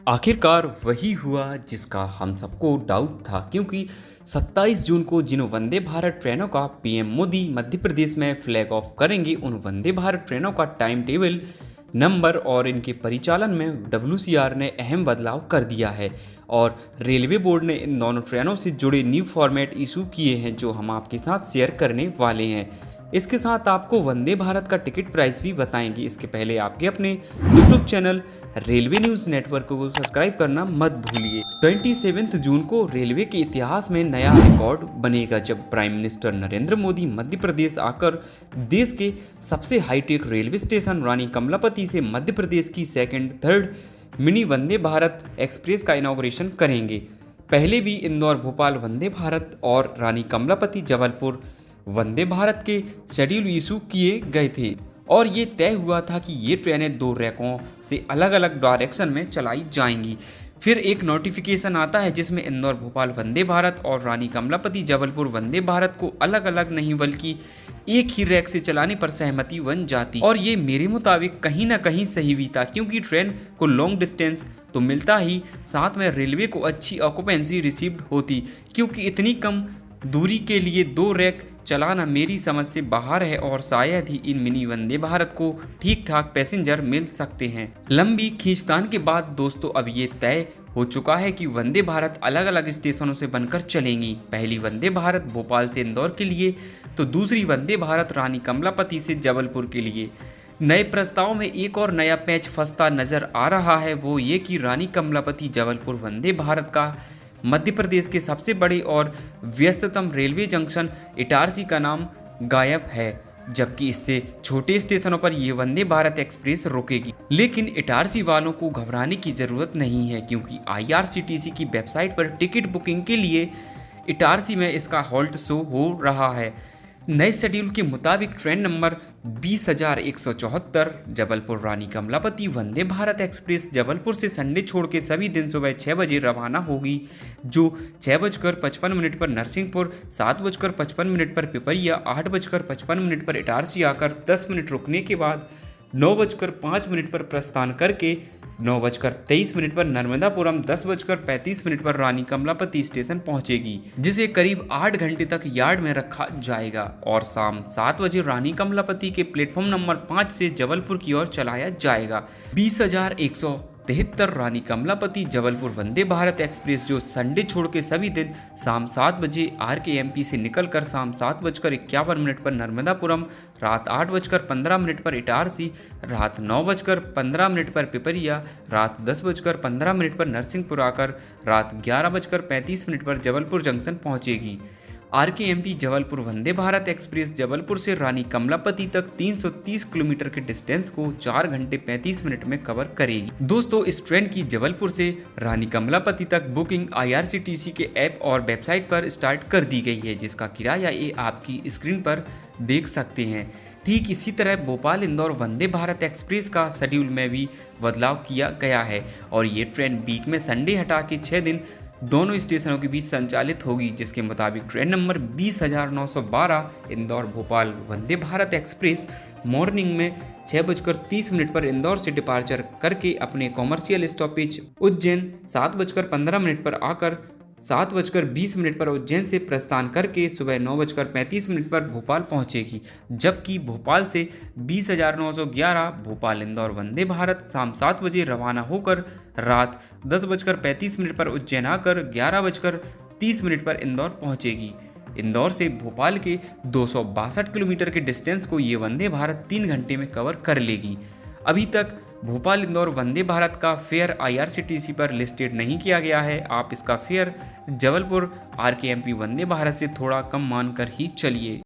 आखिरकार वही हुआ जिसका हम सबको डाउट था, क्योंकि 27 जून को जिन वंदे भारत ट्रेनों का पीएम मोदी मध्य प्रदेश में फ्लैग ऑफ करेंगे, उन वंदे भारत ट्रेनों का टाइम टेबल, नंबर और इनके परिचालन में डब्ल्यूसीआर ने अहम बदलाव कर दिया है। और रेलवे बोर्ड ने इन दोनों ट्रेनों से जुड़े न्यू फॉर्मेट इशू किए हैं, जो हम आपके साथ शेयर करने वाले हैं। इसके साथ आपको वंदे भारत का टिकट प्राइस भी बताएंगे। इसके पहले आपके अपने YouTube channel railway news network को सब्सक्राइब करना मत भूलिए। 27 जून को रेलवे के इतिहास में नया रिकॉर्ड बनेगा, जब प्राइम मिनिस्टर नरेंद्र मोदी मध्य प्रदेश आकर देश के सबसे हाईटेक रेलवे स्टेशन रानी कमलापति से मध्य प्रदेश की second third mini Vande Bharat express का इनॉग्रेशन करेंगे। पहले भी इंदौर भोपाल वंदे भारत और रानी कमलापति जबलपुर वंदे भारत के शेड्यूल इशू किए गए थे, और ये तय हुआ था कि ये ट्रेनें दो रैकों से अलग अलग डायरेक्शन में चलाई जाएंगी। फिर एक नोटिफिकेशन आता है जिसमें इंदौर भोपाल वंदे भारत और रानी कमलापति जबलपुर वंदे भारत को अलग अलग नहीं बल्कि एक ही रैक से चलाने पर सहमति बन जाती। और ये मेरे मुताबिक कहीं ना कहीं सही भी था, क्योंकि ट्रेन को लॉन्ग डिस्टेंस तो मिलता ही, साथ में रेलवे को अच्छी ऑक्यूपेंसी रिसीव्ड होती, क्योंकि इतनी कम दूरी के लिए दो रैक चलाना मेरी समझ से बाहर है, और शायद ही इन मिनी वंदे भारत को ठीक ठाक पैसेंजर मिल सकते हैं। लंबी खींचतान के बाद दोस्तों अब ये तय हो चुका है कि वंदे भारत अलग अलग स्टेशनों से बनकर चलेंगी। पहली वंदे भारत भोपाल से इंदौर के लिए, तो दूसरी वंदे भारत रानी कमलापति से जबलपुर के लिए। नए प्रस्ताव में एक और नया पैच फंसता नजर आ रहा है, वो ये कि रानी कमलापति जबलपुर वंदे भारत का मध्य प्रदेश के सबसे बड़े और व्यस्ततम रेलवे जंक्शन इटारसी का नाम गायब है, जबकि इससे छोटे स्टेशनों पर ये वंदे भारत एक्सप्रेस रुकेगी। लेकिन इटारसी वालों को घबराने की ज़रूरत नहीं है, क्योंकि आईआरसीटीसी की वेबसाइट पर टिकट बुकिंग के लिए इटारसी में इसका हॉल्ट शो हो रहा है। नए शेड्यूल के मुताबिक ट्रेन नंबर 20,174 जबलपुर रानी कमलापति वंदे भारत एक्सप्रेस जबलपुर से संडे छोड़ के सभी दिन सुबह 6 बजे रवाना होगी, जो 6:55 पर नरसिंहपुर, 7:55 पर पिपरिया, 8:55 पर इटारसी आकर 10 मिनट रुकने के बाद 9:05 पर प्रस्थान करके 9:23 पर नर्मदापुरम, 10:35 पर रानी कमलापति स्टेशन पहुंचेगी, जिसे करीब 8 घंटे तक यार्ड में रखा जाएगा, और शाम 7 बजे रानी कमलापति के प्लेटफॉर्म नंबर 5 से जबलपुर की ओर चलाया जाएगा। 20,173 रानी कमलापति जबलपुर वंदे भारत एक्सप्रेस, जो संडे छोड़ के सभी दिन शाम 7 बजे आरकेएमपी से निकलकर शाम 7:51 पर नर्मदापुरम, रात 8:15 पर इटारसी, रात 9:15 पर पिपरिया, रात 10:15 पर नरसिंहपुर आकर रात 11:35 पर जबलपुर जंक्शन पहुंचेगी। आरकेएमपी जबलपुर वंदे भारत एक्सप्रेस जबलपुर से रानी कमलापति तक 330 किलोमीटर के डिस्टेंस को 4 घंटे 35 मिनट में कवर करेगी। दोस्तों, इस ट्रेन की जबलपुर से रानी कमलापति तक बुकिंग आईआरसीटीसी के ऐप और वेबसाइट पर स्टार्ट कर दी गई है, जिसका किराया ये आपकी स्क्रीन पर देख सकते हैं। ठीक इसी तरह भोपाल इंदौर वंदे भारत एक्सप्रेस का शेड्यूल में भी बदलाव किया गया है, और ये ट्रेन वीक में संडे हटा के 6 दिन दोनों स्टेशनों के बीच संचालित होगी, जिसके मुताबिक train number 20,912 Indore Bhopal Vande Bharat express morning में 6:30 पर इंदौर से डिपार्चर करके अपने कॉमर्शियल स्टॉपेज उज्जैन 7:15 पर आकर 7:20 पर उज्जैन से प्रस्थान करके सुबह 9:35 पर भोपाल पहुंचेगी, जबकि भोपाल से 20,911 भोपाल इंदौर वंदे भारत शाम 7 बजे रवाना होकर रात 10:35 पर उज्जैन आकर 11:30 पर इंदौर पहुंचेगी। इंदौर से भोपाल के 262 किलोमीटर के डिस्टेंस को ये वंदे भारत 3 घंटे में कवर कर लेगी। अभी तक भोपाल इंदौर वंदे भारत का फेयर आईआरसीटीसी पर लिस्टेड नहीं किया गया है। आप इसका फेयर जबलपुर आरकेएमपी वंदे भारत से थोड़ा कम मानकर ही चलिए।